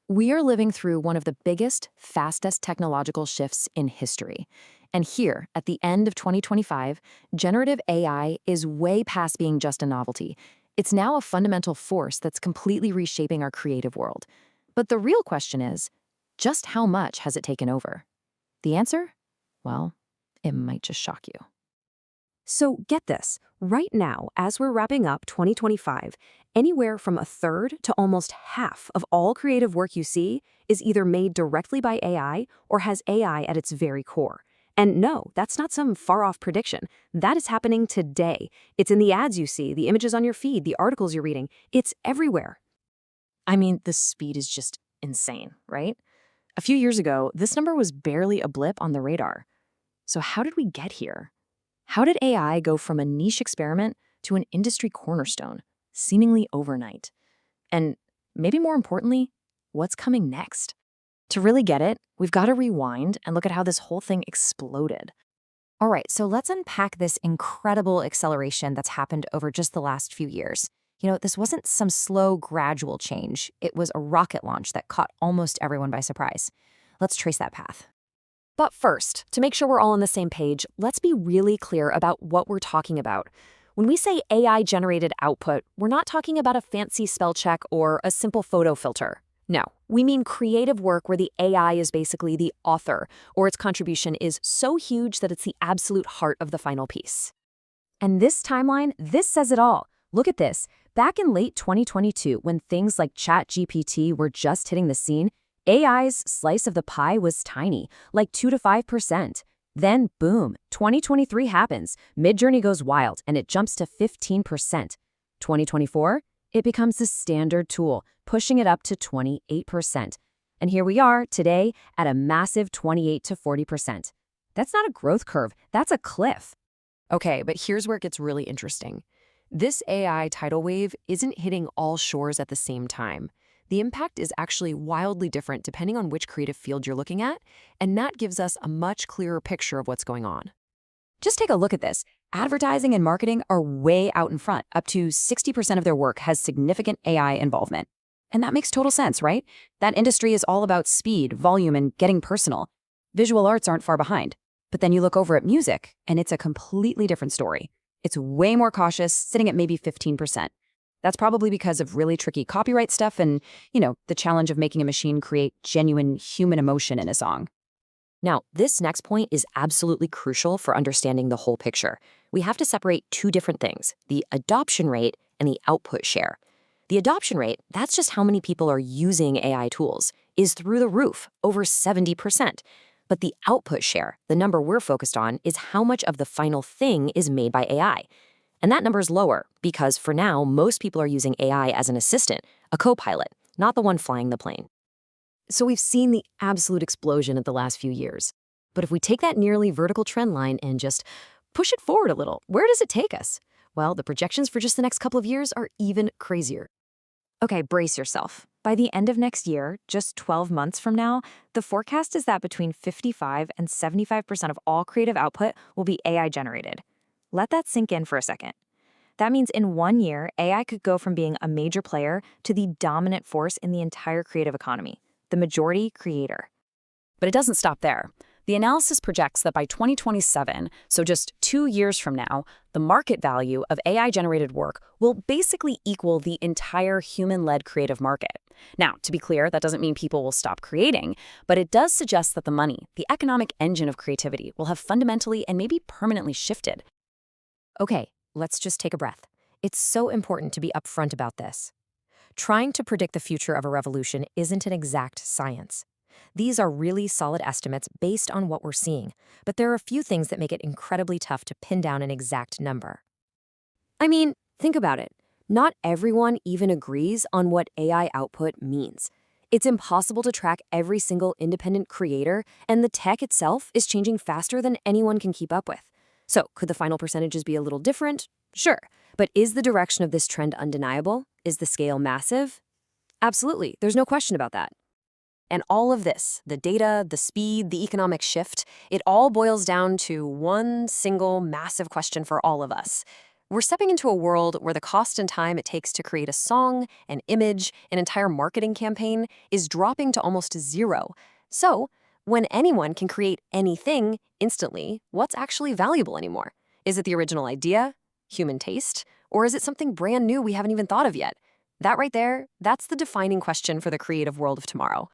We are living through one of the biggest, fastest technological shifts in history. And here, at the end of 2025, generative AI is way past being just a novelty. It's now a fundamental force that's completely reshaping our creative world. But the real question is, just how much has it taken over? The answer? Well, it might just shock you. So get this, right now, as we're wrapping up 2025, anywhere from a third to almost half of all creative work you see is either made directly by AI or has AI at its very core. And no, that's not some far-off prediction. That is happening today. It's in the ads you see, the images on your feed, the articles you're reading. It's everywhere. I mean, the speed is just insane, right? A few years ago, this number was barely a blip on the radar. So how did we get here? How did AI go from a niche experiment to an industry cornerstone, seemingly overnight? And maybe more importantly, what's coming next? To really get it, we've got to rewind and look at how this whole thing exploded. All right, so let's unpack this incredible acceleration that's happened over just the last few years. This wasn't some slow, gradual change. It was a rocket launch that caught almost everyone by surprise. Let's trace that path. But first, to make sure we're all on the same page, let's be really clear about what we're talking about. When we say AI-generated output, we're not talking about a fancy spell check or a simple photo filter. No, we mean creative work where the AI is basically the author, or its contribution is so huge that it's the absolute heart of the final piece. And this timeline, this says it all. Look at this. Back in late 2022, when things like ChatGPT were just hitting the scene, AI's slice of the pie was tiny, like 2 to 5%. Then, boom, 2023 happens. Midjourney goes wild, and it jumps to 15%. 2024, it becomes the standard tool, pushing it up to 28%. And here we are today at a massive 28 to 40%. That's not a growth curve, that's a cliff. Okay, but here's where it gets really interesting. This AI tidal wave isn't hitting all shores at the same time. The impact is actually wildly different depending on which creative field you're looking at, and that gives us a much clearer picture of what's going on. Just take a look at this. Advertising and marketing are way out in front. Up to 60% of their work has significant AI involvement. And that makes total sense, right? That industry is all about speed, volume, and getting personal. Visual arts aren't far behind. But then you look over at music, and it's a completely different story. It's way more cautious, sitting at maybe 15%. That's probably because of really tricky copyright stuff and, the challenge of making a machine create genuine human emotion in a song. Now, this next point is absolutely crucial for understanding the whole picture. We have to separate two different things, the adoption rate and the output share. The adoption rate, that's just how many people are using AI tools, is through the roof, over 70%. But the output share, the number we're focused on, is how much of the final thing is made by AI. And that number is lower because for now, most people are using AI as an assistant, a co-pilot, not the one flying the plane. So we've seen the absolute explosion of the last few years. But if we take that nearly vertical trend line and just push it forward a little, where does it take us? Well, the projections for just the next couple of years are even crazier. Okay, brace yourself. By the end of next year, just 12 months from now, the forecast is that between 55 and 75% of all creative output will be AI generated. Let that sink in for a second. That means in 1 year, AI could go from being a major player to the dominant force in the entire creative economy, the majority creator. But it doesn't stop there. The analysis projects that by 2027, so just 2 years from now, the market value of AI-generated work will basically equal the entire human-led creative market. Now, to be clear, that doesn't mean people will stop creating, but it does suggest that the money, the economic engine of creativity, will have fundamentally and maybe permanently shifted. Okay, let's just take a breath. It's so important to be upfront about this. Trying to predict the future of a revolution isn't an exact science. These are really solid estimates based on what we're seeing, but there are a few things that make it incredibly tough to pin down an exact number. I mean, think about it. Not everyone even agrees on what AI output means. It's impossible to track every single independent creator, and the tech itself is changing faster than anyone can keep up with. So, could the final percentages be a little different? Sure. But is the direction of this trend undeniable? Is the scale massive? Absolutely. There's no question about that. And all of this, the data, the speed, the economic shift, it all boils down to one single massive question for all of us. We're stepping into a world where the cost and time it takes to create a song, an image, an entire marketing campaign is dropping to almost zero. So, when anyone can create anything instantly, what's actually valuable anymore? Is it the original idea, human taste, or is it something brand new we haven't even thought of yet? That right there, that's the defining question for the creative world of tomorrow.